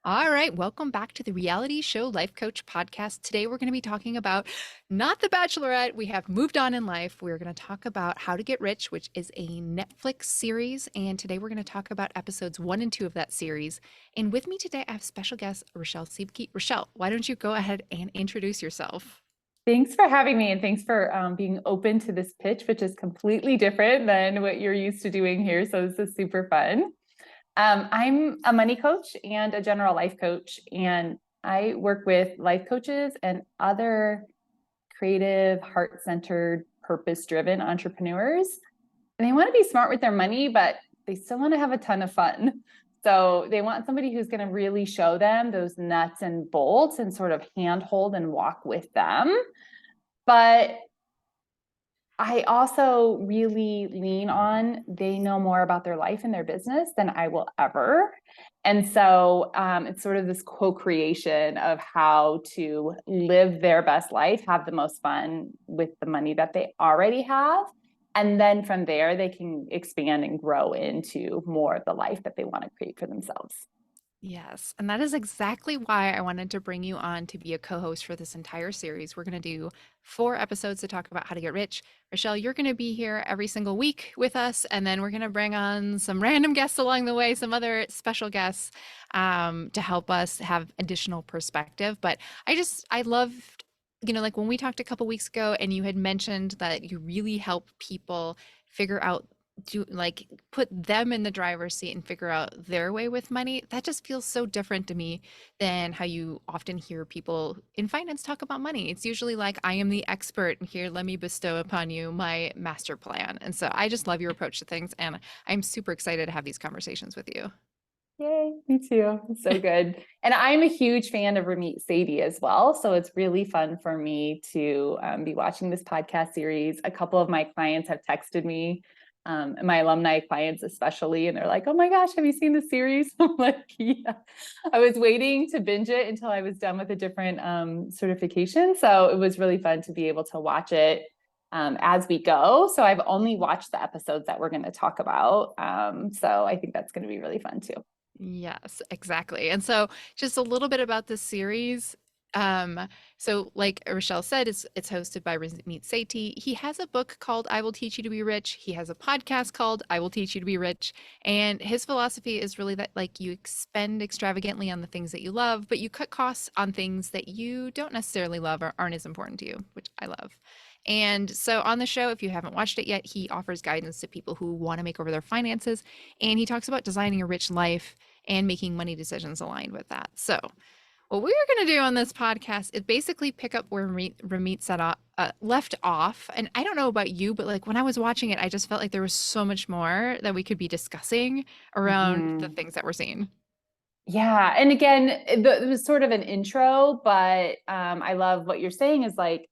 All right, welcome back to the Reality Show Life Coach podcast. Today we're going to be talking about not The Bachelorette. We have moved on in life. We're going to talk about How to Get Rich, which is a Netflix series. And today we're going to talk about episodes 1 and 2 of that series. And with me today, I have special guest Rachelle Siebke. Rachelle, why don't you go ahead and introduce yourself? Thanks for having me, and thanks for being open to this pitch, which is completely different than what you're used to doing here. So this is super fun. I'm a money coach and a general life coach, and I work with life coaches and other creative, heart-centered, purpose-driven entrepreneurs. And they want to be smart with their money, but they still want to have a ton of fun. So they want somebody who's going to really show them those nuts and bolts and sort of handhold and walk with them. But I also really lean on they know more about their life and their business than I will ever. And so it's sort of this co-creation of how to live their best life, have the most fun with the money that they already have. And then from there, they can expand and grow into more of the life that they want to create for themselves. Yes, and that is exactly why I wanted to bring you on to be a co-host for this entire series. We're going to do 4 episodes to talk about how to get rich. Rachelle, you're going to be here every single week with us, and then we're going to bring on some random guests along the way, some other special guests to help us have additional perspective. But I loved, like when we talked a couple weeks ago, and you had mentioned that you really help people figure out do like put them in the driver's seat and figure out their way with money. That just feels so different to me than how you often hear people in finance talk about money. It's usually like, I am the expert and here, let me bestow upon you my master plan. And so I just love your approach to things, and I'm super excited to have these conversations with you. Yay, me too. So good. And I'm a huge fan of Ramit Sehti as well. So it's really fun for me to be watching this podcast series. A couple of my clients have texted me, my alumni clients especially, and they're like, oh my gosh, have you seen the series? I'm like, yeah. I was waiting to binge it until I was done with a different certification. So it was really fun to be able to watch it as we go. So I've only watched the episodes that we're going to talk about. So I think that's going to be really fun too. Yes, exactly. And so just a little bit about this series. So like Rochelle said, it's hosted by Ramit Sethi. He has a book called I Will Teach You to Be Rich. He has a podcast called I Will Teach You to Be Rich. And his philosophy is really that like you expend extravagantly on the things that you love, but you cut costs on things that you don't necessarily love or aren't as important to you, which I love. And so on the show, if you haven't watched it yet, he offers guidance to people who want to make over their finances. And he talks about designing a rich life and making money decisions aligned with that. So, what we're going to do on this podcast is basically pick up where Ramit left off. And I don't know about you, but like when I was watching it, I just felt like there was so much more that we could be discussing around the Mhm. things that we're seeing. Yeah. And again, it was sort of an intro, but I love what you're saying is like,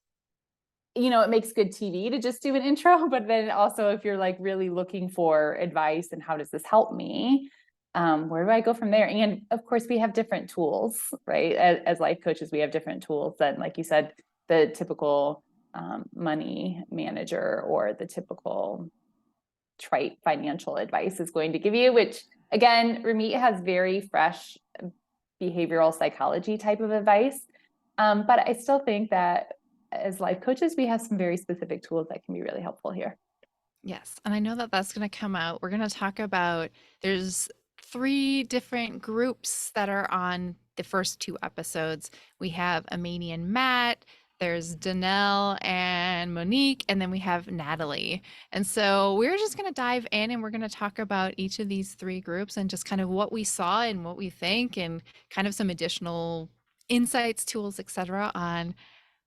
it makes good TV to just do an intro, but then also if you're like really looking for advice and how does this help me, where do I go from there? And of course, we have different tools, right? As life coaches, we have different tools than, like you said, the typical money manager or the typical trite financial advice is going to give you, which again, Ramit has very fresh behavioral psychology type of advice. But I still think that as life coaches, we have some very specific tools that can be really helpful here. Yes, and I know that that's going to come out. We're going to talk about there's 3 different groups that are on the first 2 episodes. We have Amani and Matt, there's Danelle and Monique, and then we have Natalie. And so we're just going to dive in and we're going to talk about each of these 3 groups and just kind of what we saw and what we think and kind of some additional insights, tools, etc. on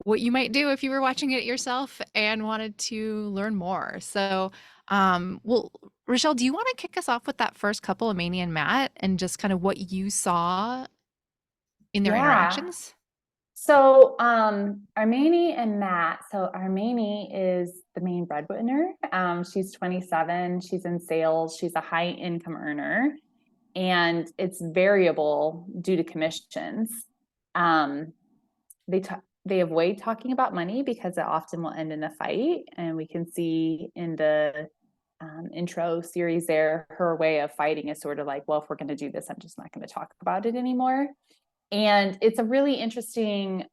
what you might do if you were watching it yourself and wanted to learn more. So, well, Rochelle, do you want to kick us off with that first couple, Amani and Matt, and just kind of what you saw in their Yeah. interactions? So Armani and Matt. So Armani is the main breadwinner. She's 27. She's in sales. She's a high income earner, and it's variable due to commissions. Um, they avoid talking about money because it often will end in a fight, and we can see in the intro series there, her way of fighting is sort of like, well, if we're going to do this, I'm just not going to talk about it anymore. And it's a really interesting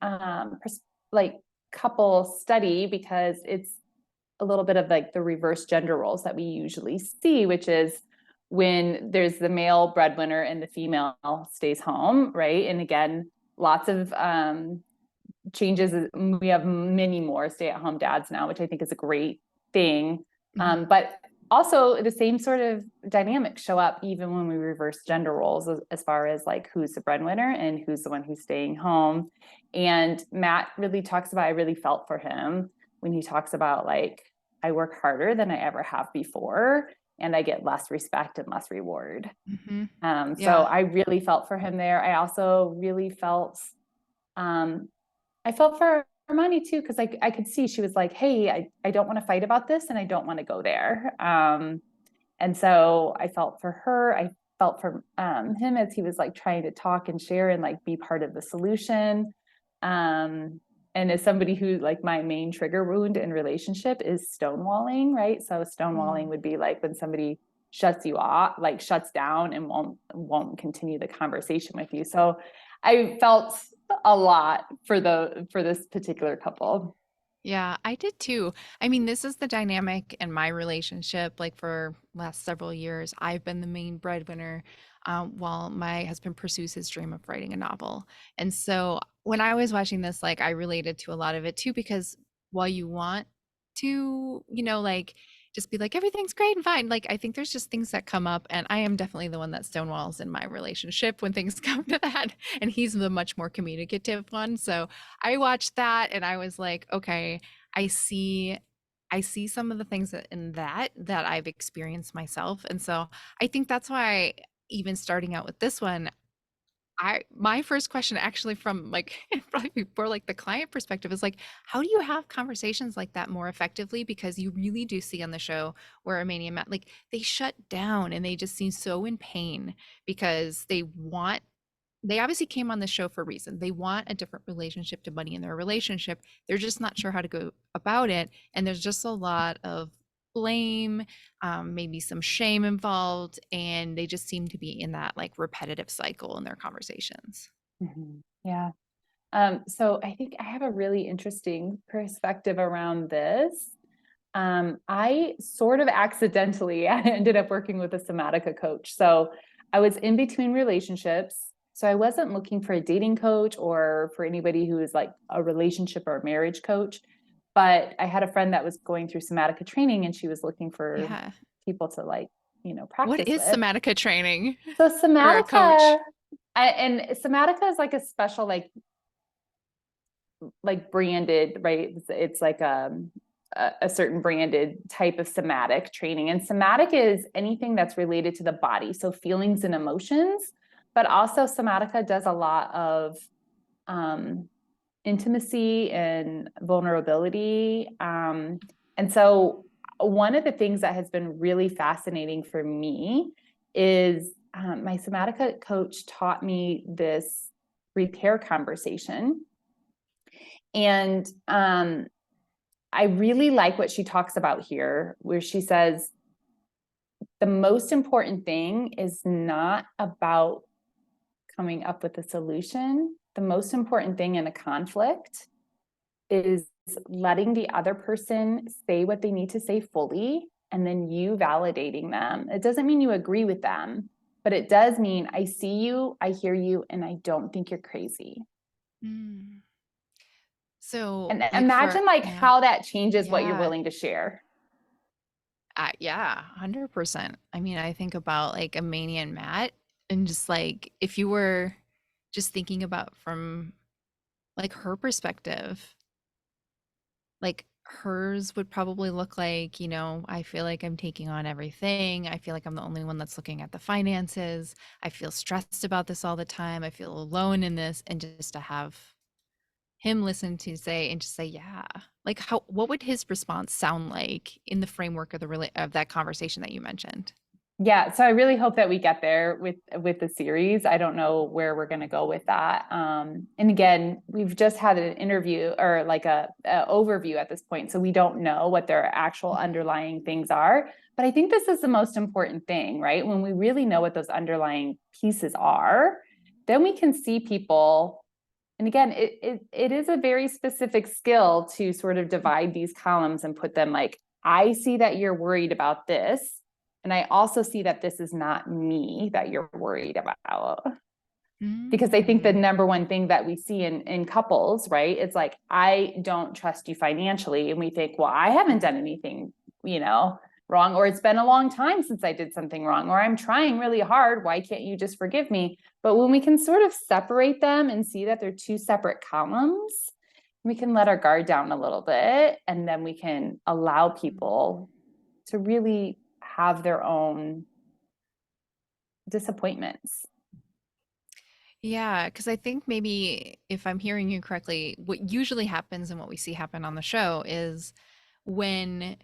like couple study because it's a little bit of like the reverse gender roles that we usually see, which is when there's the male breadwinner and the female stays home, right? And again, lots of changes. We have many more stay-at-home dads now, which I think is a great thing. Mhm. But also the same sort of dynamics show up even when we reverse gender roles as far as like who's the breadwinner and who's the one who's staying home. And Matt really talks about, I really felt for him when he talks about like, I work harder than I ever have before, and I get less respect and less reward. Mhm. So Yeah. I really felt for him there. I also really felt um, I felt for Armani too, because I could see she was like, hey, I don't want to fight about this and I don't want to go there. And so I felt for her. I felt for him as he was like trying to talk and share and like be part of the solution. Um, and as somebody who like my main trigger wound in relationship is stonewalling, right? So stonewalling Mm. would be like when somebody shuts you off, like shuts down and won't continue the conversation with you. So I felt a lot for this particular couple. Yeah, I did too. I mean, this is the dynamic in my relationship. Like for last several years, I've been the main breadwinner, while my husband pursues his dream of writing a novel. And so when I was watching this, like I related to a lot of it too, because while you want to, like just be like everything's great and fine, like I think there's just things that come up, and I am definitely the one that stonewalls in my relationship when things come to that, and he's the much more communicative one. So I watched that and I was like, okay, I see I see some of the things that I've experienced myself. And so I think that's why even starting out with this one, my first question actually from like probably before like the client perspective is like, how do you have conversations like that more effectively? Because you really do see on the show where Armenia and Matt, like they shut down and they just seem so in pain because they obviously came on the show for a reason. They want a different relationship to money in their relationship. They're just not sure how to go about it. And there's just a lot of blame, maybe some shame involved. And they just seem to be in that like repetitive cycle in their conversations. Mhm. Yeah. So I think I have a really interesting perspective around this. I sort of accidentally ended up working with a somatica coach. So I was in between relationships. So I wasn't looking for a dating coach or for anybody who is like a relationship or a marriage coach. But I had a friend that was going through somatica training and she was looking for Yeah. people to like, What practice is with. somatica training So or a somatica, coach? and somatica is like a special like branded, right? It's like a certain branded type of somatic training. And somatic is anything that's related to the body, so feelings and emotions. But also, somatica does a lot of um, intimacy and vulnerability. And so, one of the things that has been really fascinating for me is my somatica coach taught me this repair conversation. And I really like what she talks about here, where she says the most important thing is not about coming up with a solution. The most important thing in a conflict is letting the other person say what they need to say fully and then you validating them. It doesn't mean you agree with them, but it does mean I see you, I hear you, and I don't think you're crazy. Mm. So And like for, imagine like yeah, how that changes what you're yeah. willing to share. Yeah, 100%. I mean, I think about like a Mania and Matt, and just like if you were just thinking about from like her perspective, like hers would probably look like, I feel like I'm taking on everything. I feel like I'm the only one that's looking at the finances. I feel stressed about this all the time. I feel alone in this. And just to have him listen to say and just say, yeah, like what would his response sound like in the framework of of that conversation that you mentioned? Yeah, so I really hope that we get there with the series. I don't know where we're going to go with that. And again, we've just had an interview or like a overview at this point, so we don't know what their actual underlying things are. But I think this is the most important thing, right? When we really know what those underlying pieces are, then we can see people. And again, it is a very specific skill to sort of divide these columns and put them like, I see that you're worried about this. And I also see that this is not me that you're worried about. Because I think the Mm. number one thing that we see in couples, right? It's like, I don't trust you financially. And we think, well, I haven't done anything, you know, wrong, or it's been a long time since I did something wrong, or I'm trying really hard. Why can't you just forgive me? But when we can sort of separate them and see that they're two separate columns, we can let our guard down a little bit, and then we can allow people to really have their own disappointments. Yeah, because I think maybe if I'm hearing you correctly, what usually happens and what we see happen on the show is when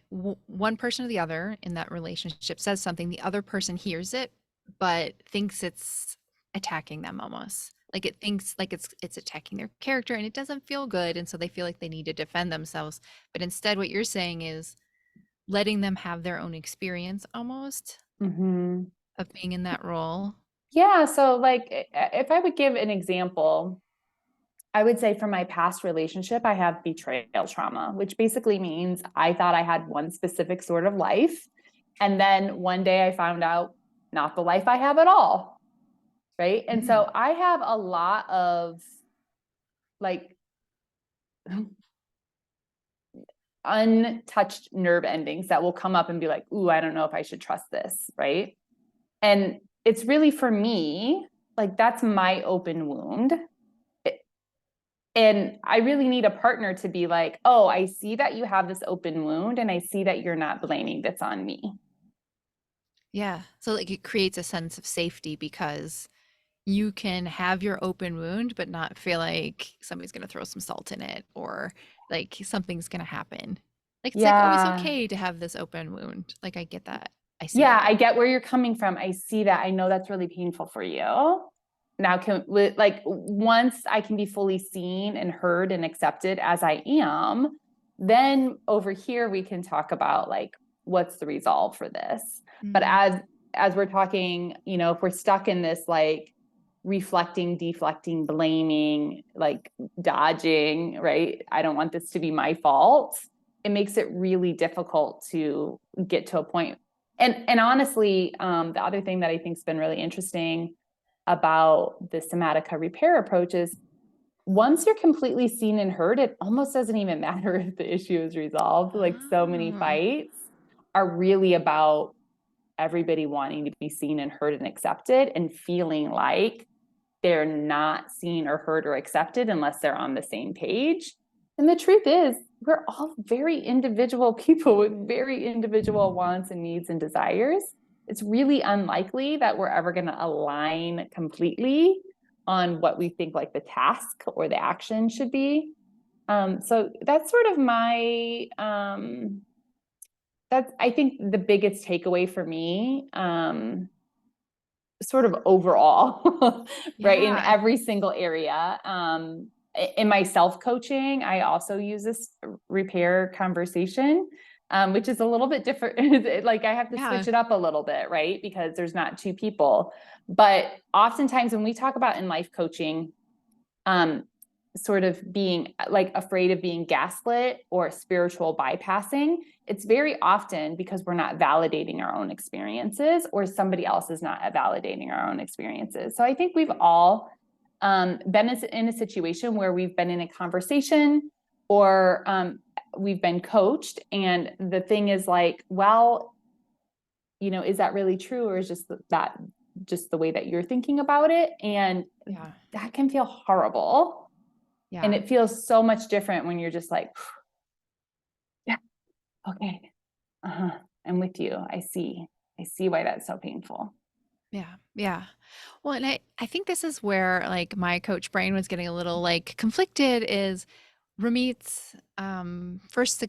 one person or the other in that relationship says something, the other person hears it, but thinks it's attacking them almost. Like it thinks like it's attacking their character and it doesn't feel good. And so they feel like they need to defend themselves. But instead, what you're saying is letting them have their own experience almost Mm-hmm. of being in that role. Yeah, so like if I would give an example, I would say for my past relationship, I have betrayal trauma, which basically means I thought I had one specific sort of life. And then one day I found out not the life I have at all. Right. And Mm. so I have a lot of like untouched nerve endings that will come up and be like, ooh, I don't know if I should trust this. Right. And it's really for me, like that's my open wound. And I really need a partner to be like, oh, I see that you have this open wound and I see that you're not blaming this on me. Yeah. So like it creates a sense of safety because you can have your open wound, but not feel like somebody's going to throw some salt in it or like something's going to happen. Like it's like, oh, it's Yeah. okay to have this open wound. Like I get that. I see Yeah, that. I get where you're coming from. I see that. I know that's really painful for you. Now, like once I can be fully seen and heard and accepted as I am, then over here we can talk about like what's the resolve for this. But Mm, as we're talking, you know, if we're stuck in this like reflecting, deflecting, blaming, like dodging, right? I don't want this to be my fault. It makes it really difficult to get to a point. And honestly, the other thing that I think's been really interesting about the somatica repair approach is once you're completely seen and heard, it almost doesn't even matter if the issue is resolved. Like so many oh, fights are really about everybody wanting to be seen and heard and accepted and feeling like they're not seen or heard or accepted unless they're on the same page. And the truth is, we're all very individual people with very individual wants and needs and desires. It's really unlikely that we're ever going to align completely on what we think like the task or the action should be. So that's sort of my that's I think the biggest takeaway for me, sort of overall, right, in yeah. every single area. In my self coaching, I also use this repair conversation, which is a little bit different. Like I have to Yeah. switch it up a little bit, right? Because there's not two people. But oftentimes when we talk about in life coaching, um, sort of being like afraid of being gaslit or spiritual bypassing, it's very often because we're not validating our own experiences or somebody else is not validating our own experiences. So I think we've all been in a situation where we've been in a conversation or we've been coached. And the thing is like, well, you know, is that really true? Or is that just the way that you're thinking about it? And Yeah. that can feel horrible. And Yeah. it feels so much different when you're just like, yeah, okay, I'm with you. I see why that's so painful. Yeah. Yeah. Well, and I think this is where like my coach brain was getting a little like conflicted is Ramit's first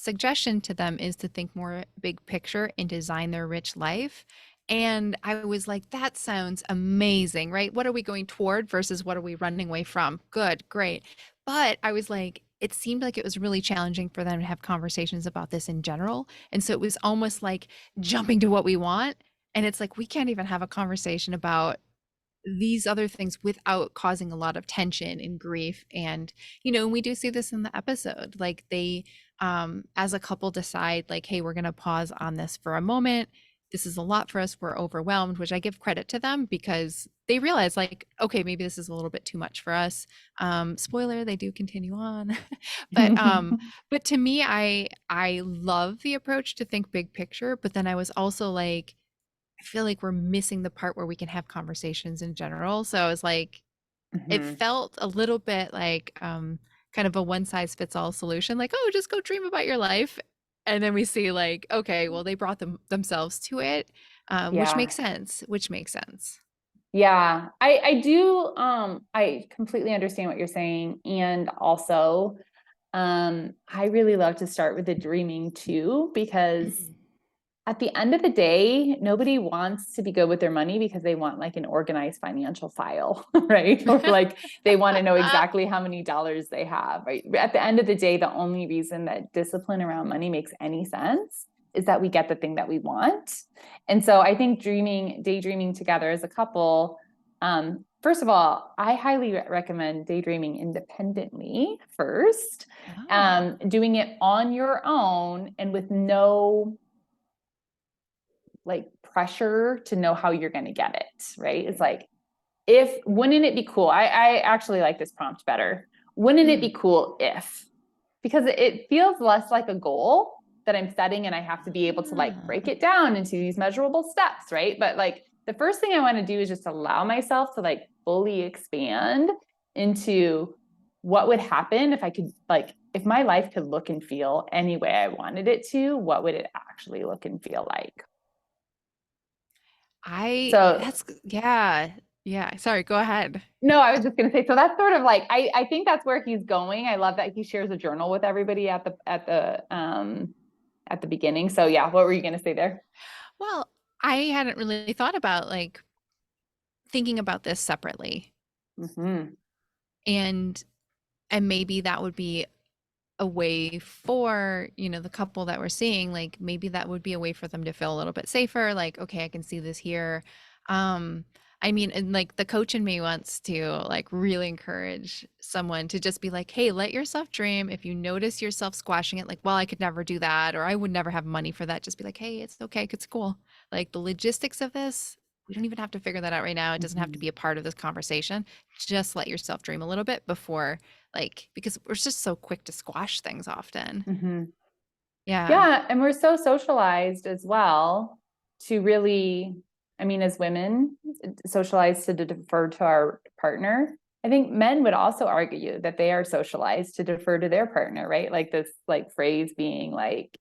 suggestion to them is to think more big picture and design their rich life. And I was like, that sounds amazing, right? What are we going toward versus what are we running away from? Good, great. But I was like, it seemed like it was really challenging for them to have conversations about this in general. And so it was almost like jumping to what we want. And it's like, we can't even have a conversation about these other things without causing a lot of tension and grief. And we do see this in the episode, like they as a couple decide like, hey, we're going to pause on this for a moment. This is a lot for us, we're overwhelmed, which I give credit to them because they realize like, okay, maybe this is a little bit too much for us. Spoiler, they do continue on. But to me, I love the approach to think big picture, but then I was also like, I feel like we're missing the part where we can have conversations in general. So I was like, it Mhm. felt a little bit like kind of a one size fits all solution, like, oh, just go dream about your life. And then we see like, okay, well, they brought themselves to it, which Yeah. makes sense, which makes sense. Yeah. I do I completely understand what you're saying. And also, I really love to start with the dreaming too, because Mm. at the end of the day, nobody wants to be good with their money because they want like an organized financial file, right? Or like they want to know exactly how many dollars they have, right? At the end of the day, the only reason that discipline around money makes any sense is that we get the thing that we want. And so I think daydreaming together as a couple, first of all, I highly recommend daydreaming independently first, Oh. doing it on your own and with no like pressure to know how you're going to get it, right? It's like, if wouldn't it be cool? I actually like this prompt better. Wouldn't it be Mm. cool if? Because it feels less like a goal that I'm setting and I have to be able to like break Ah. it down into these measurable steps, right? But like the first thing I want to do is just allow myself to like fully expand into what would happen if I could like if my life could look and feel any way I wanted it to, what would it actually look and feel like? So Yeah. Yeah. Sorry, go ahead. no, I was just gonna say, so that's sort of like I think that's where he's going. I love that he shares a journal with everybody at the beginning. So yeah, what were you gonna say there? Well, I hadn't really thought about like thinking about this separately. Hmm. And and maybe that would be a way for the couple that we're seeing, like maybe that would be a way for them to feel a little bit safer, like, okay, I can see this here. um I mean, and like the coach in me wants to like really encourage someone to just be like, hey, let yourself dream. If you notice yourself squashing it, like, well, I could never do that, or I would never have money for that, just be like, hey, it's okay, it's cool. Like the logistics of this, we don't even have to figure that out right now. It doesn't have to Hmm. be a part of this conversation. Just let yourself dream a little bit before, like, because we're just so quick to squash things often. Hmm. Yeah. Yeah, and we're so socialized as well to really, I mean, as women, socialized to defer to our partner. I think men would also argue that they are socialized to defer to their partner, right? Like this like phrase being like,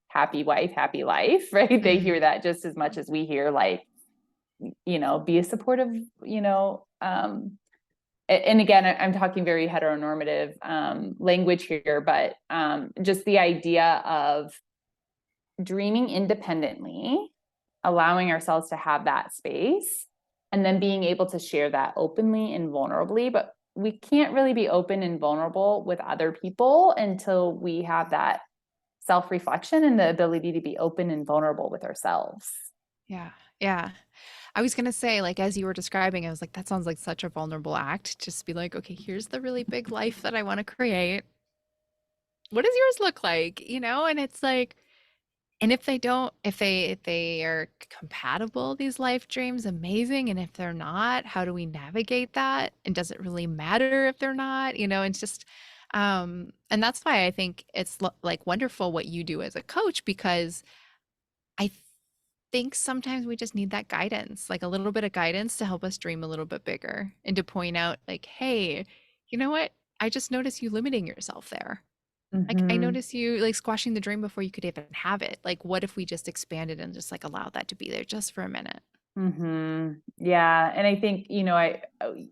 happy wife, happy life, right? They hear Mm. that just as much as we hear like, be a supportive, and again, I'm talking very heteronormative language here, but just the idea of dreaming independently, allowing ourselves to have that space, and then being able to share that openly and vulnerably. But we can't really be open and vulnerable with other people until we have that self reflection and the ability to be open and vulnerable with ourselves. Yeah. Yeah. I was gonna say, like, as you were describing, I was like, that sounds like such a vulnerable act. Just be like, okay, here's the really big life that I want to create. What does yours look like? And it's like, and if they don't, if they are compatible, these life dreams, amazing. And if they're not, how do we navigate that? And does it really matter if they're not? It's just, and that's why I think it's like wonderful what you do as a coach, because I think sometimes we just need that guidance, like a little bit of guidance to help us dream a little bit bigger and to point out, like, hey, you know what? I just noticed you limiting yourself there. Like, I Mm-hmm. notice you like squashing the dream before you could even have it. Like, what if we just expanded and just like allowed that to be there just for a minute? Mm-hmm. Yeah, and I think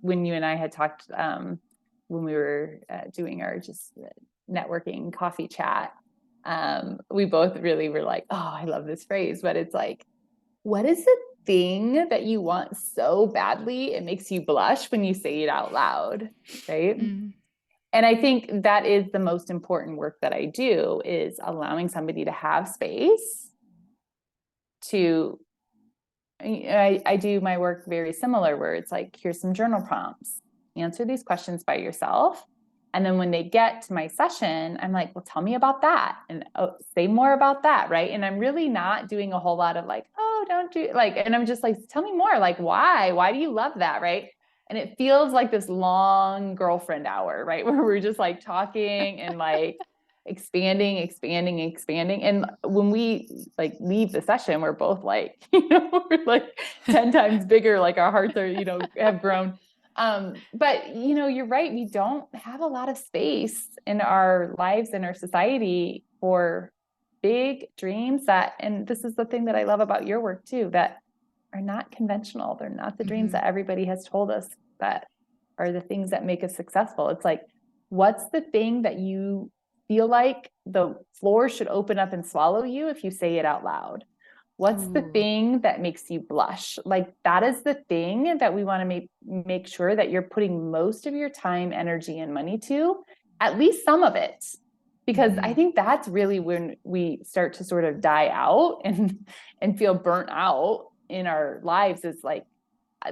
when you and I had talked when we were doing our just networking coffee chat, we both really were like, oh, I love this phrase, but it's like, what is the thing that you want so badly it makes you blush when you say it out loud, right? Mm. And I think that is the most important work that I do, is allowing somebody to have space to, I do my work very similar, where it's like, here's some journal prompts, answer these questions by yourself. And then when they get to my session, I'm like, well, tell me about that. And say more about that. Right. And I'm really not doing a whole lot of like, oh, don't do like, and I'm just like, tell me more. Like, why do you love that? Right. And it feels like this long girlfriend hour, right? Where we're just like talking and like expanding. And when we like leave the session, we're both like, we're like 10 times bigger, like our hearts are, have grown. But you're right. We don't have a lot of space in our lives, in our society, for big dreams and this is the thing that I love about your work too, that are not conventional. They're not the dreams Mm-hmm. that everybody has told us that are the things that make us successful. It's like, what's the thing that you feel like the floor should open up and swallow you if you say it out loud? What's the Ooh. thing that makes you blush? Like, that is the thing that we want to make sure that you're putting most of your time, energy, and money to, at least some of it. Because I Mm-hmm. think that's really when we start to sort of die out and feel burnt out in our lives, is like,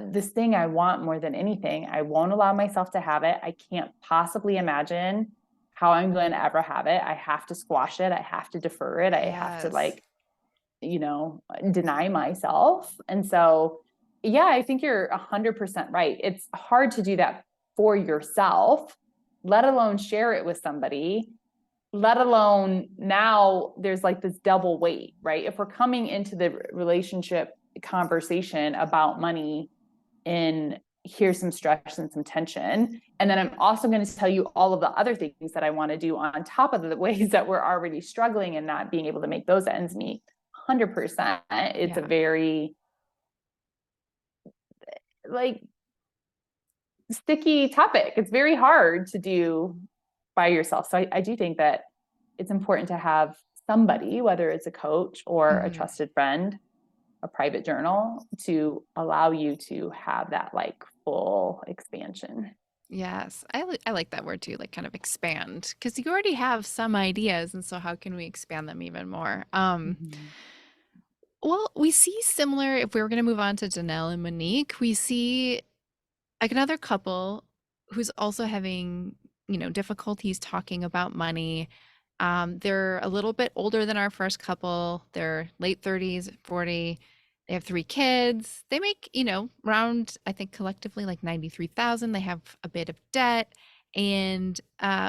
this thing I want more than anything, I won't allow myself to have it. I can't possibly imagine how I'm going to ever have it. I have to squash it. I have to defer it. I have to Yes. like, deny myself. And so, yeah, I think you're 100% right. It's hard to do that for yourself, let alone share it with somebody, let alone now there's like this double weight, right? If we're coming into the relationship conversation about money in, here's some stress and some tension, and then I'm also going to tell you all of the other things that I want to do on top of the ways that we're already struggling and not being able to make those ends meet, 100%. It's a Yeah. very like sticky topic. It's very hard to do by yourself. So I do think that it's important to have somebody, whether it's a coach or a Mm-hmm. trusted friend, a private journal, to allow you to have that like full expansion. Yes. I like that word too, like kind of expand, because you already have some ideas, and so how can we expand them even more? Mhm. Well, we see similar, if we were going to move on to Danelle and Monique, we see like another couple who's also having, difficulties talking about money. They're a little bit older than our first couple. They're late 30s, 40. They have 3 kids. They make, around, I think collectively like 93,000. They have a bit of debt. And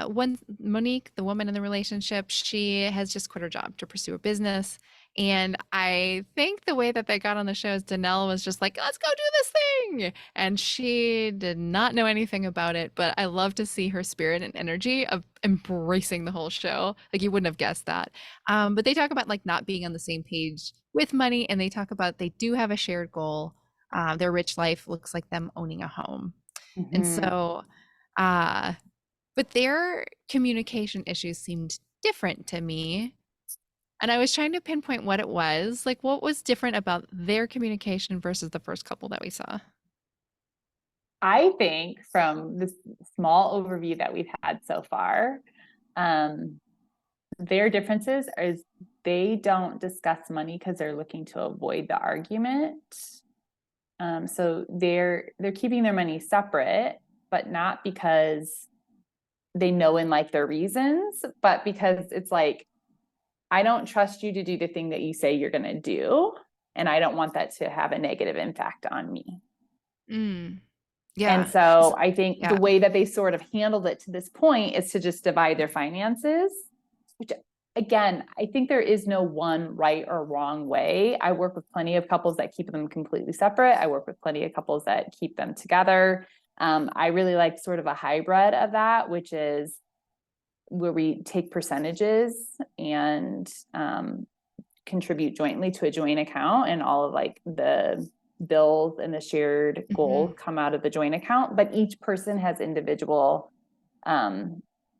one Monique, the woman in the relationship, she has just quit her job to pursue a business. And I think the way that they got on the show is Danelle was just like, let's go do this thing. And she did not know anything about it, but I love to see her spirit and energy of embracing the whole show. Like you wouldn't have guessed that. But they talk about like not being on the same page with money, and they talk about they do have a shared goal. Their rich life looks like them owning a home. And Mhm. so, uh, but their communication issues seemed different to me. And I was trying to pinpoint what it was. Like, what was different about their communication versus the first couple that we saw? I think from this small overview that we've had so far, um, their differences is they don't discuss money because they're looking to avoid the argument. So they're keeping their money separate, but not because they know and like their reasons, but because it's like, I don't trust you to do the thing that you say you're going to do, and I don't want that to have a negative impact on me. Mm, And yeah. so I think the Yeah. way that they sort of handled it to this point is to just divide their finances, which again, I think there is no one right or wrong way. I work with plenty of couples that keep them completely separate. I work with plenty of couples that keep them together. I really like sort of a hybrid of that, which is where we take percentages and contribute jointly to a joint account, and all of like the bills and the shared Hmm. goals come out of the joint account, but each person has individual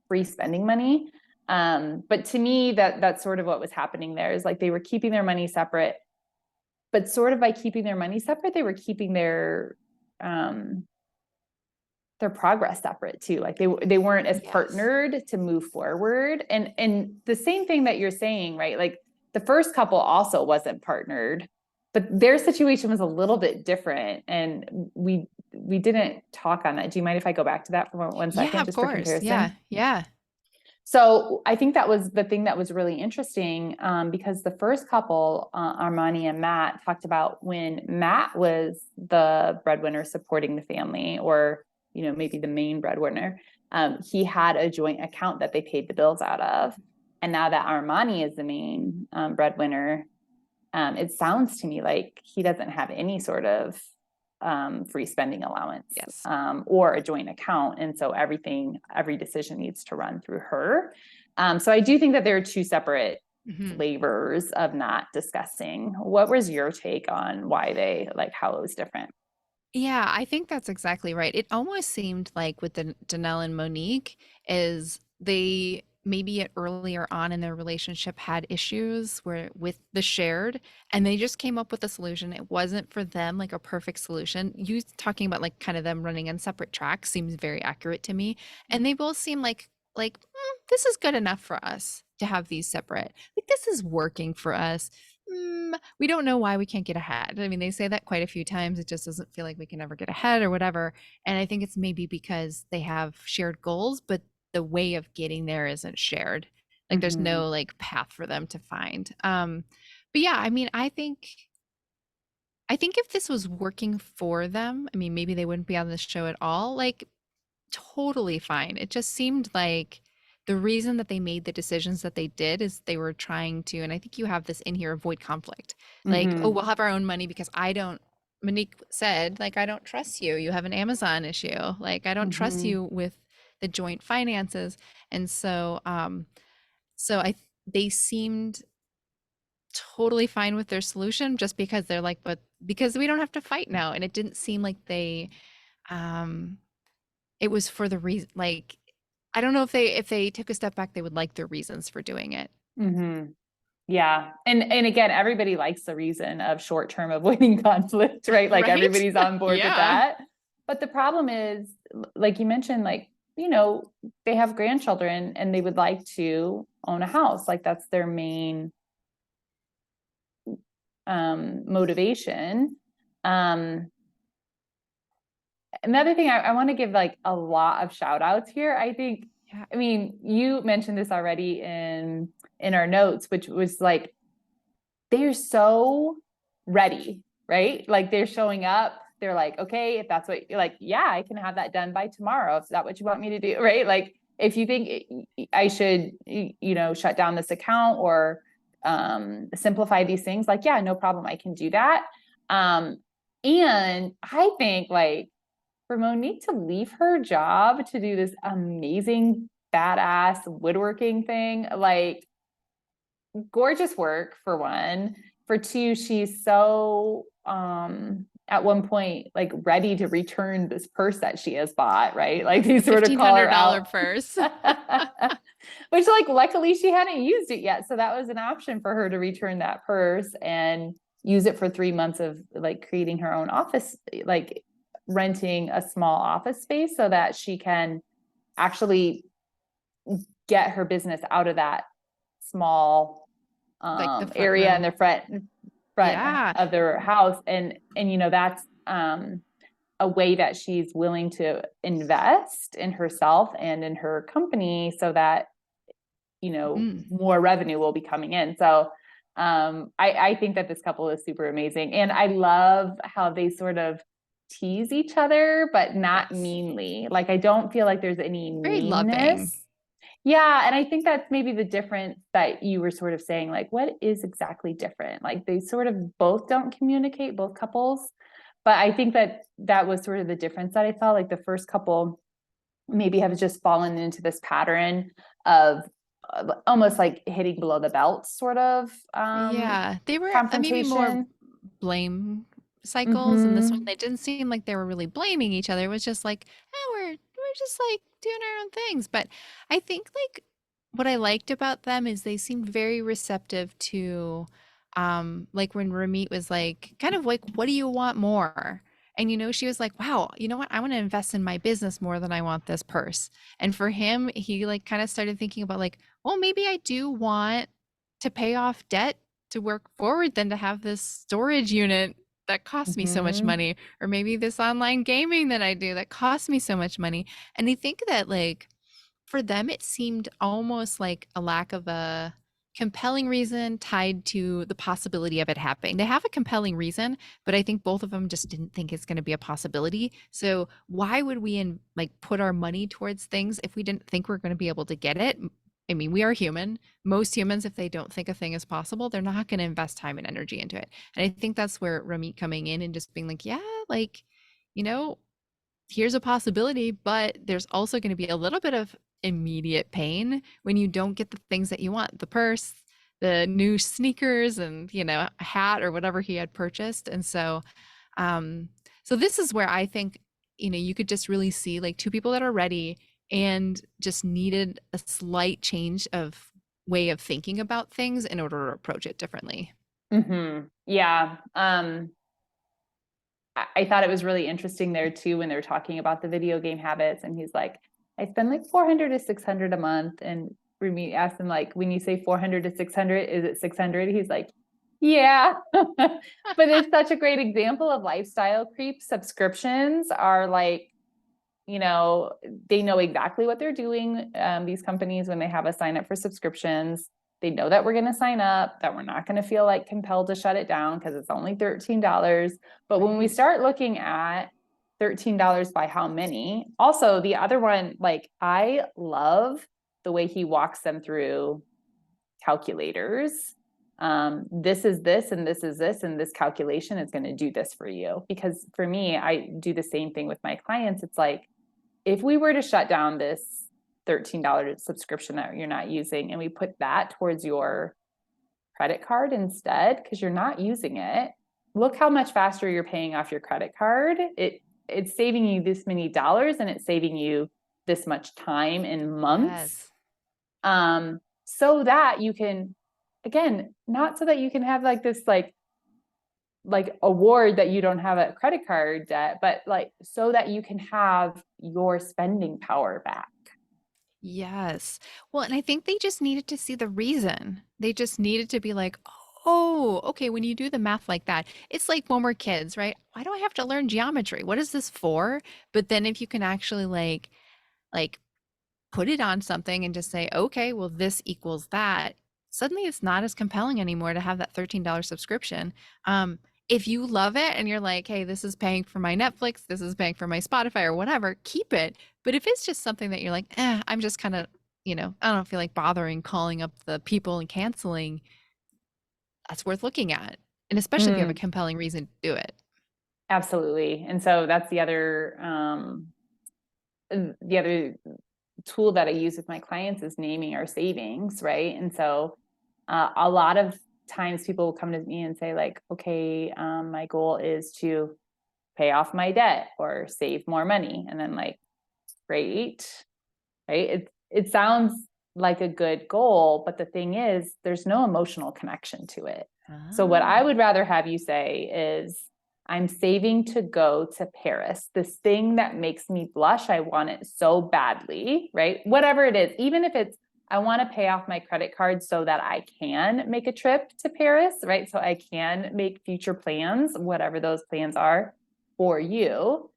free spending money. But to me, that's sort of what was happening there, is like they were keeping their money separate, but sort of by keeping their money separate, they were keeping their progress separate too. Like they weren't as Yes. partnered to move forward. And the same thing that you're saying, right? Like the first couple also wasn't partnered, but their situation was a little bit different. And we didn't talk on that. Do you mind if I go back to that for one Yeah, second, of just for course. Yeah. comparison? Yeah. So I think that was the thing that was really interesting, because the first couple, Armani and Matt, talked about when Matt was the breadwinner supporting the family, or maybe the main breadwinner. He had a joint account that they paid the bills out of, and now that Armani is the main breadwinner, it sounds to me like he doesn't have any sort of free spending allowance, Yes. or a joint account. And so every decision needs to run through her. So I do think that there are two separate Mhm. flavors of not discussing. What was your take on why like how it was different? Yeah, I think that's exactly right. It almost seemed like with the Danelle and Monique is they maybe earlier on in their relationship had issues where with the shared, and they just came up with a solution. It wasn't for them like a perfect solution. You talking about like kind of them running on separate tracks seems very accurate to me. And they both seem like this is good enough for us to have these separate. Like this is working for us. We don't know why we can't get ahead. I mean, they say that quite a few times. It just doesn't feel like we can ever get ahead or whatever. And I think it's maybe because they have shared goals, but the way of getting there isn't shared. Like there's Mm-hmm. no like path for them to find. But yeah, I mean, I think if this was working for them, I mean, maybe they wouldn't be on this show at all. Like totally fine. It just seemed like the reason that they made the decisions that they did is they were trying to, and I think you have this in here, avoid conflict. Like, oh, Mm-hmm. we'll have our own money because I don't, Monique said, like, I don't trust you. You have an Amazon issue. Like, I don't trust Mm-hmm. you with the joint finances. And so, so they seemed totally fine with their solution just because they're like, but because we don't have to fight now. And it didn't seem like um, it was for the reason, like, I don't know if they took a step back, they would like their reasons for doing it. Mm-hmm. Yeah. And again, everybody likes the reason of short-term avoiding conflict, right? Like Right? everybody's on board with Yeah. that. But the problem is, like you mentioned, like, they have grandchildren and they would like to own a house. Like that's their main motivation. Um, Another thing I want to give like a lot of shout outs here. Yeah. I mean, you mentioned this already in our notes, which was like they're so ready, right? Like they're showing up. They're like, okay, if that's what you're like, yeah, I can have that done by tomorrow. Is that what you want me to do? Right? Like if you think I should, shut down this account or simplify these things, like, yeah, no problem. I can do that. And I think like for Monique to leave her job to do this amazing, badass woodworking thing, like gorgeous work for one. For two, she's so at one point like ready to return this purse that she has bought, right? Like Yes, they the sort of call her $1,500 out. purse. Which like luckily she hadn't used it yet. So that was an option for her to return that purse and use it for 3 months of like creating her own office, like renting a small office space so that she can actually get her business out of that small Like the front area in room. the front Yeah. of their house. And that's a way that she's willing to invest in herself and in her company so that Mm. more revenue will be coming in. So I think that this couple is super amazing. And I love how they sort of tease each other, but not Yes. meanly. Like I don't feel like there's any Very loving. meanness. Yeah, and I think that's maybe the difference that you were sort of saying, like, what is exactly different? Like they sort of both don't communicate, both couples. But I think that was sort of the difference that I felt like the first couple maybe have just fallen into this pattern of almost like hitting below the belt sort of Yeah. They were maybe more confrontation. blame cycles, and this one Mm-hmm. they didn't seem like they were really blaming each other. It was just like, oh, we're just like doing our own things. But I think like what I liked about them is they seemed very receptive to, like when Ramit was like, kind of like, what do you want more? And she was like, wow, you know what? I want to invest in my business more than I want this purse. And for him, he like kind of started thinking about like, well, maybe I do want to pay off debt to work forward than to have this storage unit that costs me so much Mhm. money, or maybe this online gaming that I do that costs me so much money. And I think that like for them, it seemed almost like a lack of a compelling reason tied to the possibility of it happening. They have a compelling reason, but I think both of them just didn't think it's going to be a possibility. So why would we like put our money towards things if we didn't think we're going to be able to get it? I mean, we are human. Most humans, if they don't think a thing is possible, they're not going to invest time and energy into it. And I think that's where Ramit coming in and just being like, yeah, like, you know, here's a possibility, but there's also going to be a little bit of immediate pain when you don't get the things that you want, the purse, the new sneakers, and a hat or whatever he had purchased. And um so this is where I think you could just really see like two people that are ready and just needed a slight change of way of thinking about things in order to approach it differently. Yeah. I thought it was really interesting there too when they were talking about the video game habits, and he's like, I spend like 400 to 600 a month. And Rumi asked him, like, when you say 400 to 600, is it 600? He's like, yeah. But it's such a great example of lifestyle creep. Subscriptions are like, they know exactly what they're doing. These companies, when they have us sign up for subscriptions, they know that we're going to sign up, that we're not going to feel like compelled to shut it down because it's only $13. But when we Right. start looking at $13 by how many, also the other one, like I love the way he walks them through calculators. This is this, and this is this, and this calculation is going to do this for you. Because for me, I do the same thing with my clients. It's like, if we were to shut down this $13 subscription that you're not using and we put that towards your credit card instead, because you're not using it, look how much faster you're paying off your credit card. It's saving you this many dollars, and it's saving you this much time in months. Yes. So that you can, again, not so that you can have like this like award that you don't have a credit card debt, but like so that you can have your spending power back. Yes. Well, and I think they just needed to see the reason. They just needed to be like, oh, okay, when you do the math like that, it's like when we're kids, right? Why do I have to learn geometry? What is this for? But then if you can actually like put it on something and just say, okay, well, this equals that, suddenly it's not as compelling anymore to have that $13 subscription. If you love it and you're like, hey, this is paying for my Netflix, this is paying for my Spotify or whatever, keep it. But if it's just something that you're like, I'm just kind of, I don't feel like bothering calling up the people and canceling, that's worth looking at. And especially if you have a Mm, compelling reason to do it. absolutely. And so that's the other tool that I use with my clients is naming our savings, right? And so a lot of times people will come to me and say like, okay, my goal is to pay off my debt or save more money. And then like, great, right? It sounds like a good goal, but the thing is, there's no emotional connection to it. So what I Ah. would rather have you say is, I'm saving to go to Paris. This thing that makes me blush, I want it so badly, right? Whatever it is, even if it's I want to pay off my credit card so that I can make a trip to Paris, right? So I can make future plans, whatever those plans are for you.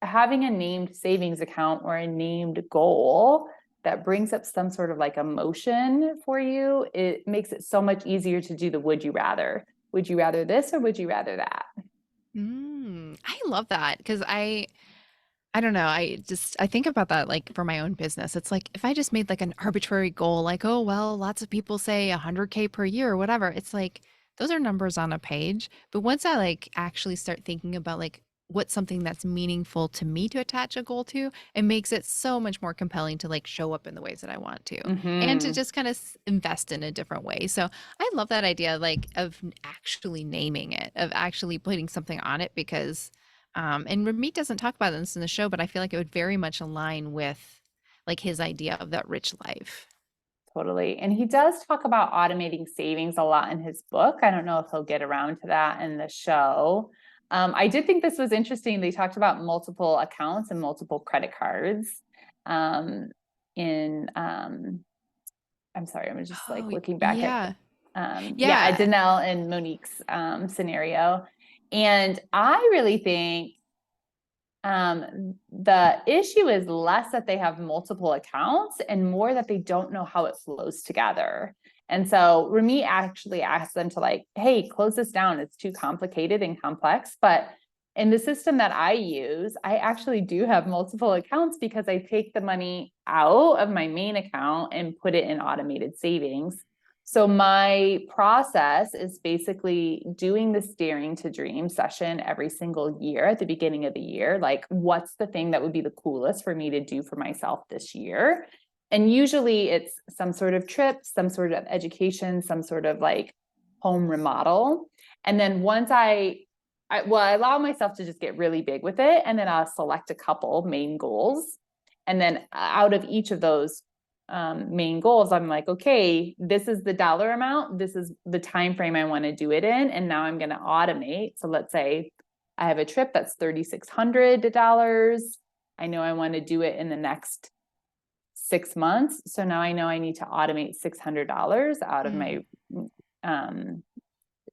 Having a named savings account or a named goal that brings up some sort of like emotion for you, it makes it so much easier to do the would you rather. Would you rather this or would you rather that? I love that because I don't know. I think about that like for my own business. It's like if I just made like an arbitrary goal, like, oh, well, lots of people say 100K per year or whatever. It's like those are numbers on a page. But once I like actually start thinking about like what's something that's meaningful to me to attach a goal to, it makes it so much more compelling to like show up in the ways that I want to and to Mm-hmm. just kind of invest in a different way. So I love that idea like of actually naming it, of actually putting something on it because and Ramit doesn't talk about this in the show, but I feel like it would very much align with like his idea of that rich life. Totally. And he does talk about automating savings a lot in his book. I don't know if he'll get around to that in the show. I did think this was interesting. They talked about multiple accounts and multiple credit cards. Um, in I'm sorry, I'm just like Oh, looking back at yeah. yeah, at Yeah. Danelle and Monique's scenario. And I really think the issue is less that they have multiple accounts and more that they don't know how it flows together. And so Remy actually asked them to like, hey, close this down. It's too complicated and complex. But in the system that I use, I actually do have multiple accounts because I take the money out of my main account and put it in automated savings. So my process is basically doing the Daring to Dream session every single year at the beginning of the year. Like, what's the thing that would be the coolest for me to do for myself this year? And usually it's some sort of trip, some sort of education, some sort of like home remodel. And then once I allow myself to just get really big with it, and then I'll select a couple main goals. And then out of each of those main goals, I'm like, okay, this is the dollar amount, this is the time frame I want to do it in, and now I'm going to automate. So let's say I have a trip that's $3,600. I know I want to do it in the next 6 months, so now I know I need to automate $600 out of my Mm. um,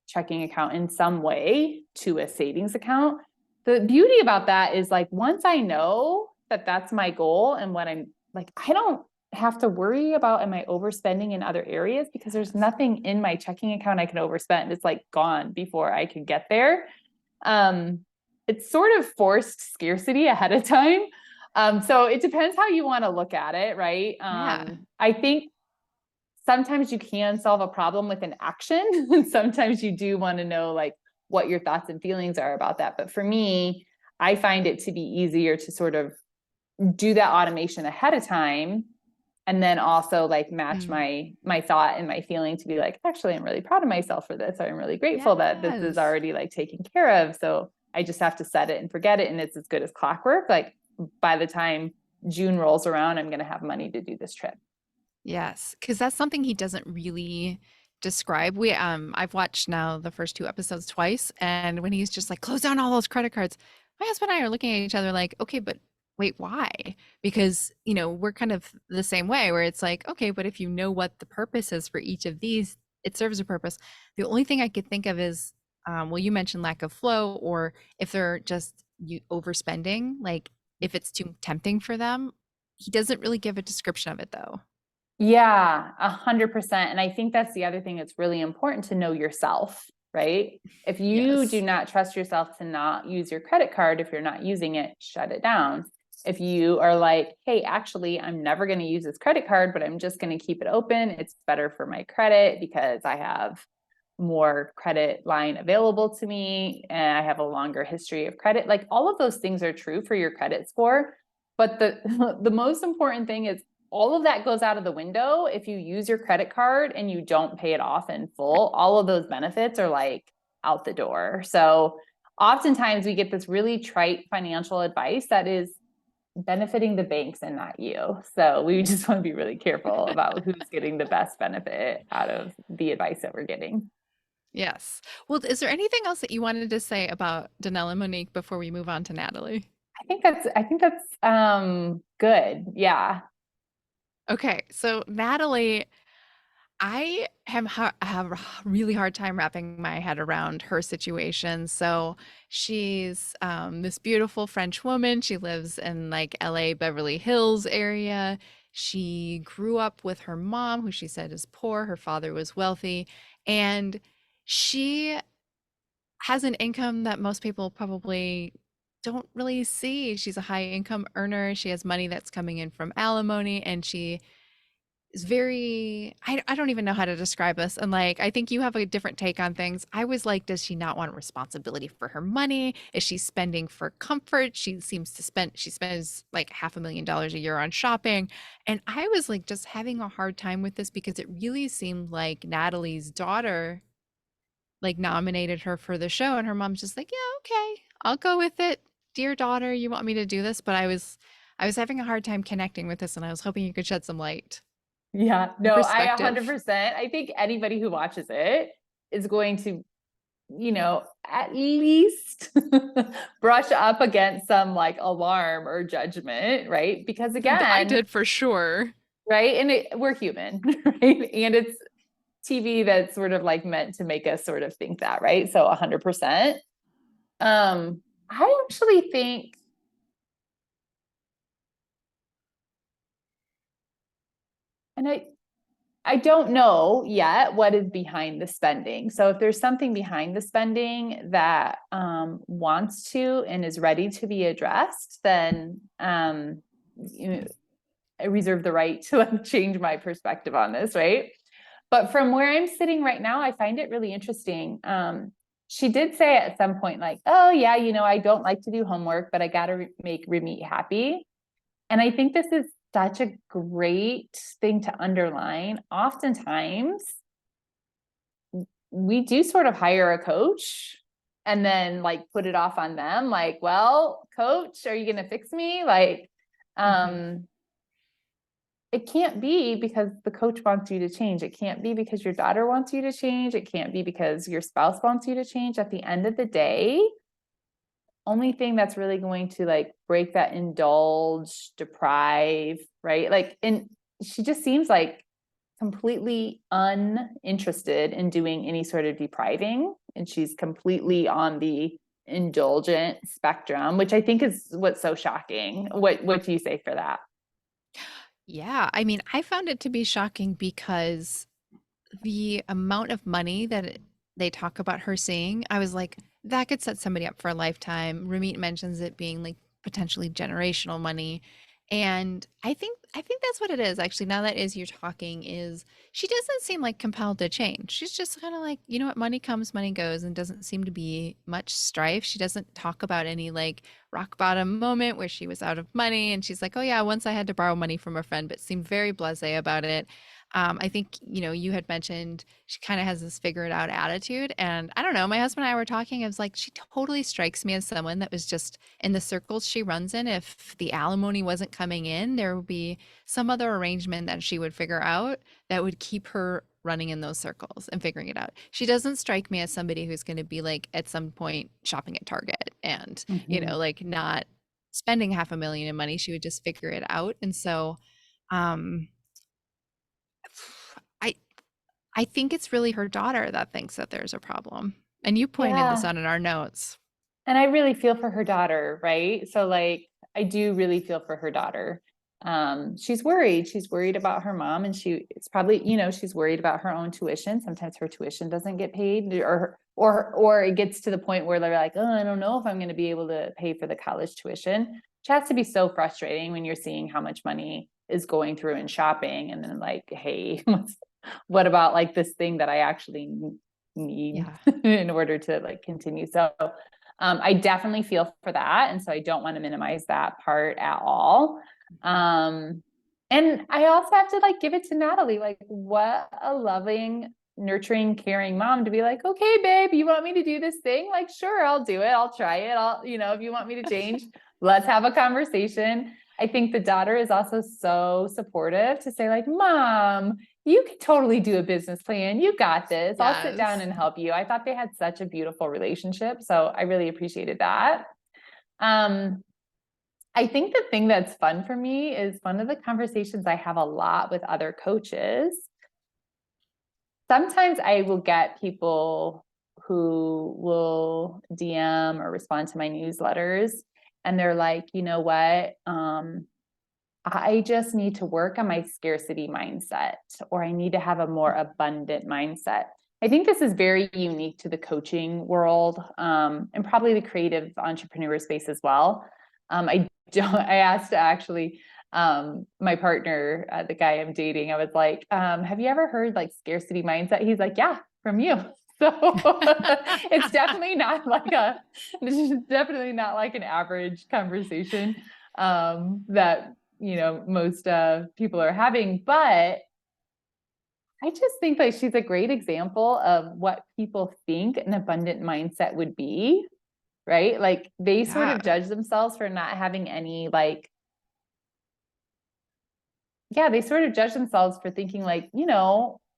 checking account in some way to a savings account. The beauty about that is like once I know that that's my goal and what I'm like, I don't have to worry about am I overspending in other areas because there's Yes. nothing in my checking account I can overspend. It's like gone before I can get there. Um, it's sort of forced scarcity ahead of time. So it depends how you want to look at it, right? Yeah. I think sometimes you can solve a problem with an action, and sometimes you do want to know like what your thoughts and feelings are about that. But for me, I find it to be easier to sort of do that automation ahead of time and then also like match Mm. my thought and my feeling to be like, actually, I'm really proud of myself for this. I'm really grateful that this is Yes. already like taken care of. So I just have to set it and forget it, and it's as good as clockwork. Like by the time June rolls around, I'm going to have money to do this trip. Yes, because that's something he doesn't really describe. I've watched now the first two episodes twice, and when he's just like, close down all those credit cards, my husband and I are looking at each other like, okay, but wait, why? Because, we're kind of the same way where it's like, okay, but if you know what the purpose is for each of these, it serves a purpose. The only thing I could think of is, well, you mentioned lack of flow, or if they're just you overspending, like if it's too tempting for them. He doesn't really give a description of it though. Yeah, 100%. And I think that's the other thing. It's really important to know yourself, right? If you do Yes. not trust yourself to not use your credit card, if you're not using it, shut it down. If you are like, hey, actually, I'm never going to use this credit card, but I'm just going to keep it open. It's better for my credit because I have more credit line available to me and I have a longer history of credit. Like all of those things are true for your credit score. But the most important thing is all of that goes out of the window if you use your credit card and you don't pay it off in full. All of those benefits are like out the door. So oftentimes we get this really trite financial advice that is benefiting the banks and not you. So we just want to be really careful about who's getting the best benefit out of the advice that we're getting. Yes. Well, is there anything else that you wanted to say about Danelle and Monique before we move on to Natalie? I think that's good. Yeah. Okay, so Natalie, have a really hard time wrapping my head around her situation. So she's this beautiful French woman. She lives in like LA, Beverly Hills area. She grew up with her mom, who she said is poor. Her father was wealthy, and she has an income that most people probably don't really see. She's a high income earner. She has money that's coming in from alimony, and she is very, I don't even know how to describe this. And like, I think you have a different take on things. I was like, does she not want responsibility for her money? Is she spending for comfort? She spends like $500,000 a year on shopping. And I was like, just having a hard time with this because it really seemed like Natalie's daughter like nominated her for the show, and her mom's just like, yeah, okay, I'll go with it, dear daughter, you want me to do this. But I was having a hard time connecting with this, and I was hoping you could shed some light Yeah, and no, I perspective. 100%. I think anybody who watches it is going to, at least brush up against some like alarm or judgment, right? Because I again, did for sure. right? And we're human, right? And it's TV that's sort of like meant to make us sort of think that, right? So 100%. I actually think, and I don't know yet what is behind the spending. So if there's something behind the spending that wants to and is ready to be addressed, then I reserve the right to like change my perspective on this, right? But from where I'm sitting right now, I find it really interesting. She did say at some point, like, oh, yeah, I don't like to do homework, but I got to make Ramit happy. And I think this is such a great thing to underline. Oftentimes, we do sort of hire a coach and then like put it off on them, like, well, coach, are you going to fix me? Like, Mhm. um, it can't be because the coach wants you to change. It can't be because your daughter wants you to change. It can't be because your spouse wants you to change. At the end of the day, only thing that's really going to like break that indulge, deprive, right? Like, and she just seems like completely uninterested in doing any sort of depriving. And she's completely on the indulgent spectrum, which I think is what's so shocking. What do you say for that? Yeah, I mean, I found it to be shocking because the amount of money that they talk about her seeing, I was like, that could set somebody up for a lifetime. Ramit mentions it being like potentially generational money. And I think that's what it is actually. Now that is you're talking is she doesn't seem like compelled to change. She's just kind of like, you know what, money comes, money goes, and doesn't seem to be much strife. She doesn't talk about any like rock bottom moment where she was out of money and she's like, oh yeah, once I had to borrow money from a friend, but seemed very blasé about it. I think, you had mentioned she kind of has this figure it out attitude. And I don't know, my husband and I were talking. I was like, she totally strikes me as someone that was just in the circles she runs in. If the alimony wasn't coming in, there would be some other arrangement that she would figure out that would keep her running in those circles and figuring it out. She doesn't strike me as somebody who's going to be like at some point shopping at Target and, Mhm. like not spending half a million in money. She would just figure it out. And so, um, I I think it's really her daughter that thinks that there's a problem. And you pointed this Yeah. out in our notes. And I really feel for her daughter, right? So like I do really feel for her daughter. She's worried. She's worried about her mom and it's probably, she's worried about her own tuition. Sometimes her tuition doesn't get paid or it gets to the point where they're like, oh, I don't know if I'm going to be able to pay for the college tuition, which has to be so frustrating when you're seeing how much money is going through in shopping and then like, hey, what about like this thing that I actually need Yeah. in order to like continue. So I definitely feel for that. And so I don't want to minimize that part at all. Um, and I also have to like give it to Natalie, like what a loving, nurturing, caring mom to be like, okay, babe, you want me to do this thing? Like, sure, I'll do it. I'll try it. If you want me to change, let's have a conversation. I think the daughter is also so supportive to say like, mom, you could totally do a business plan. You got this. I'll sit down Yes. and help you. I thought they had such a beautiful relationship. So I really appreciated that. Um, I think the thing that's fun for me is one of the conversations I have a lot with other coaches. Sometimes I will get people who will DM or respond to my newsletters and they're like, you know what? I just need to work on my scarcity mindset, or I need to have a more abundant mindset. I think this is very unique to the coaching world and probably the creative entrepreneur space as well. I asked actually my partner, the guy I'm dating, I was like, have you ever heard like scarcity mindset? He's like, yeah, from you. So it's definitely not like an average conversation that most people are having, but I just think that she's a great example of what people think an abundant mindset would be, right? Like they sort Yeah. of judge themselves for not having any like yeah, they sort of judge themselves for thinking like,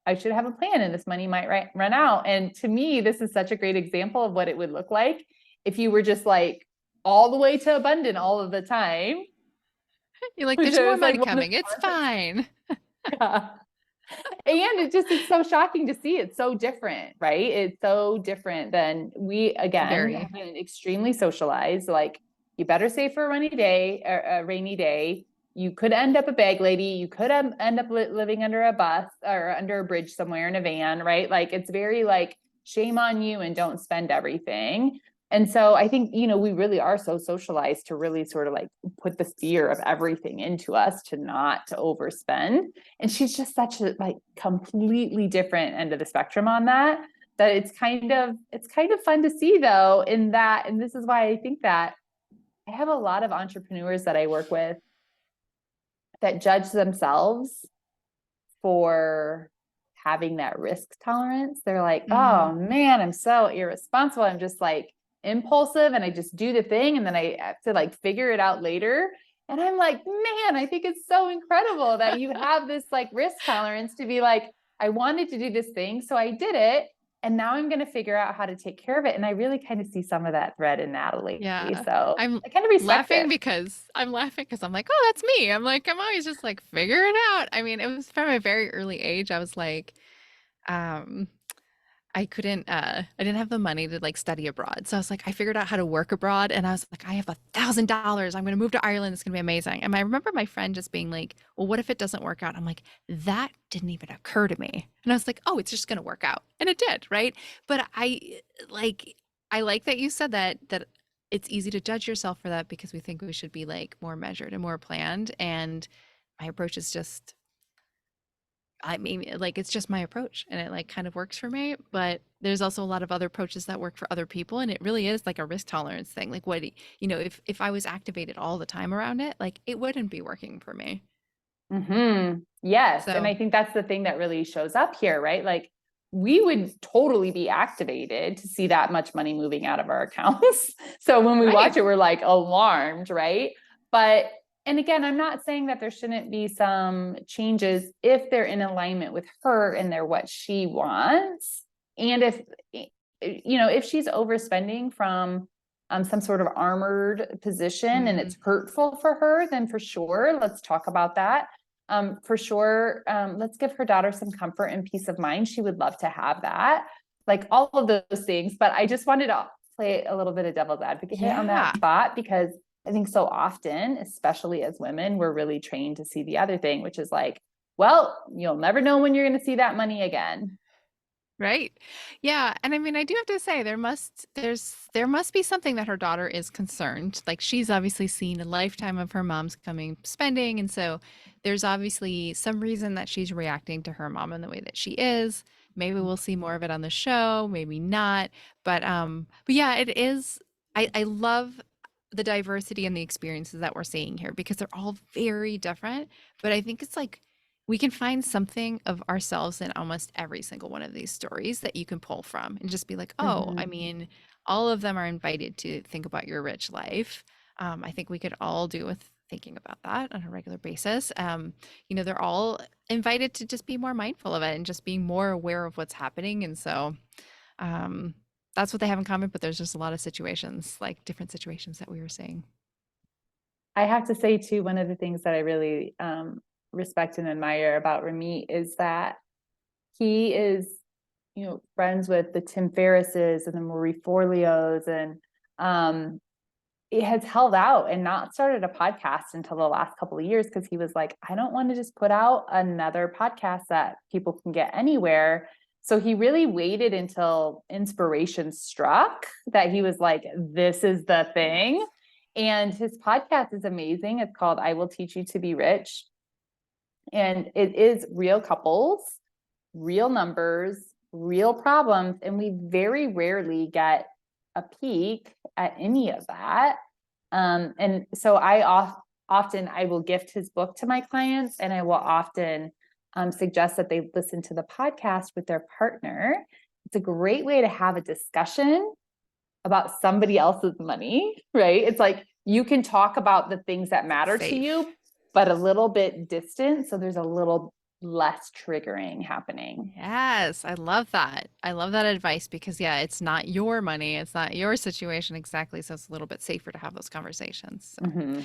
I should have a plan and this money might run out. And to me, this is such a great example of what it would look like if you were just like all the way to abundant all of the time, You're like, which there's more is like money one of coming. the It's concepts. fine. Yeah. And it's so shocking to see. It's so different, right? It's so different than we, again, Very. have been extremely socialized. Like, you better save for a rainy day, or a rainy day. You could end up a bag lady. You could end up living under a bus or under a bridge somewhere in a van, right? Like, it's very like, shame on you and don't spend everything. And so I think, we really are so socialized to really sort of like put the fear of everything into us to not to overspend. And she's just such a like completely different end of the spectrum on that, that it's kind of fun to see though, in that. And this is why I think that I have a lot of entrepreneurs that I work with that judge themselves for having that risk tolerance. They're like, Mm. oh man, I'm so irresponsible. I'm just like impulsive and I just do the thing and then I have to like figure it out later. And I'm like, man, I think it's so incredible that you have this like risk tolerance to be like, I wanted to do this thing, so I did it. And now I'm going to figure out how to take care of it. And I really kind of see some of that thread in Natalie. Yeah. So I'm I kind of respect laughing it. because I'm like, oh, that's me. I'm like, I'm always just like, figure it out. I mean, it was from a very early age. I was like, um, I didn't have the money to like study abroad. So I was like, I figured out how to work abroad and I was like, I have $1,000. I'm going to move to Ireland. It's going to be amazing. And I remember my friend just being like, well, what if it doesn't work out? I'm like, that didn't even occur to me. And I was like, oh, it's just going to work out. And it did. Right. But like, I like that you said that it's easy to judge yourself for that because we think we should be like more measured and more planned. And my approach is just I mean, like it's just my approach and it like kind of works for me, but there's also a lot of other approaches that work for other people and it really is like a risk tolerance thing. Like if I was activated all the time around it, like it wouldn't be working for me. Yes. And So, I think that's the thing that really shows up here, right? Like, we would totally be activated to see that much money moving out of our accounts. So when we right. watch it, we're like alarmed, right? But, and again, I'm not saying that there shouldn't be some changes if they're in alignment with her and they're what she wants. And if she's overspending from some sort of armored position and Mm, it's hurtful for her, then for sure, let's talk about that. For sure, let's give her daughter some comfort and peace of mind. She would love to have that, like all of those things. But I just wanted to play a little bit of devil's advocate on yeah. that spot, because I think so often, especially as women, we're really trained to see the other thing, which is like, well, you'll never know when you're going to see that money again. Right. Yeah, and I mean, I do have to say there must be something that her daughter is concerned. Like she's obviously seen a lifetime of her mom's coming spending, and so there's obviously some reason that she's reacting to her mom in the way that she is. Maybe we'll see more of it on the show, maybe not. But yeah, it is I love the diversity and the experiences that we're seeing here because they're all very different, but I think it's like we can find something of ourselves in almost every single one of these stories that you can pull from and just be like, oh, I Mm-hmm. mean, all of them are invited to think about your rich life. I think we could all do with thinking about that on a regular basis. They're all invited to just be more mindful of it and just being more aware of what's happening. And so um, that's what they have in common, but there's just a lot of situations, like different situations that we were seeing. I have to say too, one of the things that I really respect and admire about Ramit is that he is, friends with the Tim Ferrisses and the Marie Forleos, and um, it has held out and not started a podcast until the last couple of years, because he was like, I don't want to just put out another podcast that people can get anywhere. So he really waited until inspiration struck, that he was like, this is the thing. And his podcast is amazing. It's called I Will Teach You to Be Rich. And it is real couples, real numbers, real problems. And we very rarely get a peek at any of that. And so often I will gift his book to my clients, and I will often suggest that they listen to the podcast with their partner. It's a great way to have a discussion about somebody else's money, right? It's like you can talk about the things that matter to Safe. you, but a little bit distant. So there's a little less triggering happening. Yes, I love that. I love that advice because, yeah, it's not your money, it's not your situation exactly. So it's a little bit safer to have those conversations. So, Mhm.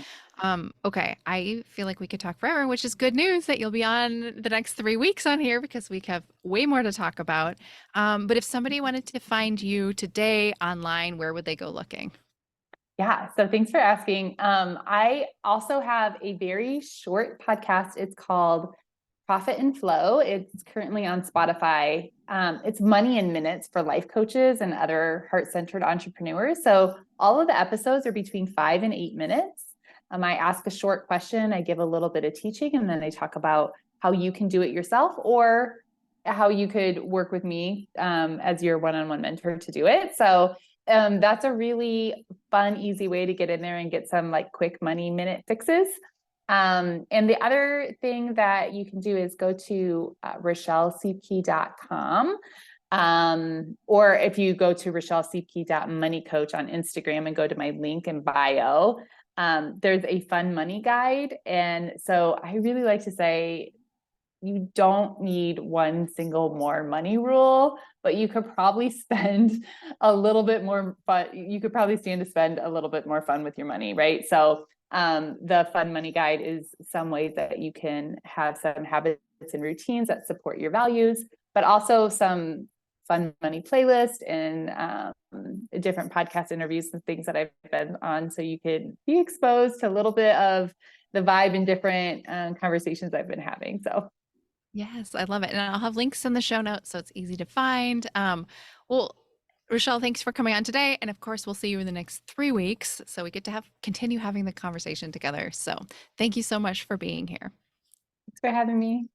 okay, I feel like we could talk forever, which is good news that you'll be on the next 3 weeks on here because we have way more to talk about. But if somebody wanted to find you today online, where would they go looking? Yeah, so thanks for asking. I also have a very short podcast. It's called Profit and Flow. It's currently on Spotify. It's money in minutes for life coaches and other heart-centered entrepreneurs. So all of the episodes are between 5 and 8 minutes. I ask a short question, I give a little bit of teaching, and then I talk about how you can do it yourself or how you could work with me as your one-on-one mentor to do it. So that's a really fun, easy way to get in there and get some like quick money minute fixes. And the other thing that you can do is go to RachelleSiebke.com. Or if you go to RachelleSiebke.moneycoach on Instagram and go to my link in bio, there's a fun money guide. And so I really like to say, you don't need one single more money rule, but you could probably spend a little bit more fun. You could probably stand to spend a little bit more fun with your money, right? So the fun money guide is some ways that you can have some habits and routines that support your values, but also some fun money playlist and different podcast interviews and things that I've been on. So you could be exposed to a little bit of the vibe and different conversations I've been having. So Yes, I love it. And I'll have links in the show notes so it's easy to find. Well, Rachelle, thanks for coming on today. And of course, we'll see you in the next 3 weeks. So we get to continue having the conversation together. So thank you so much for being here. thanks for having me.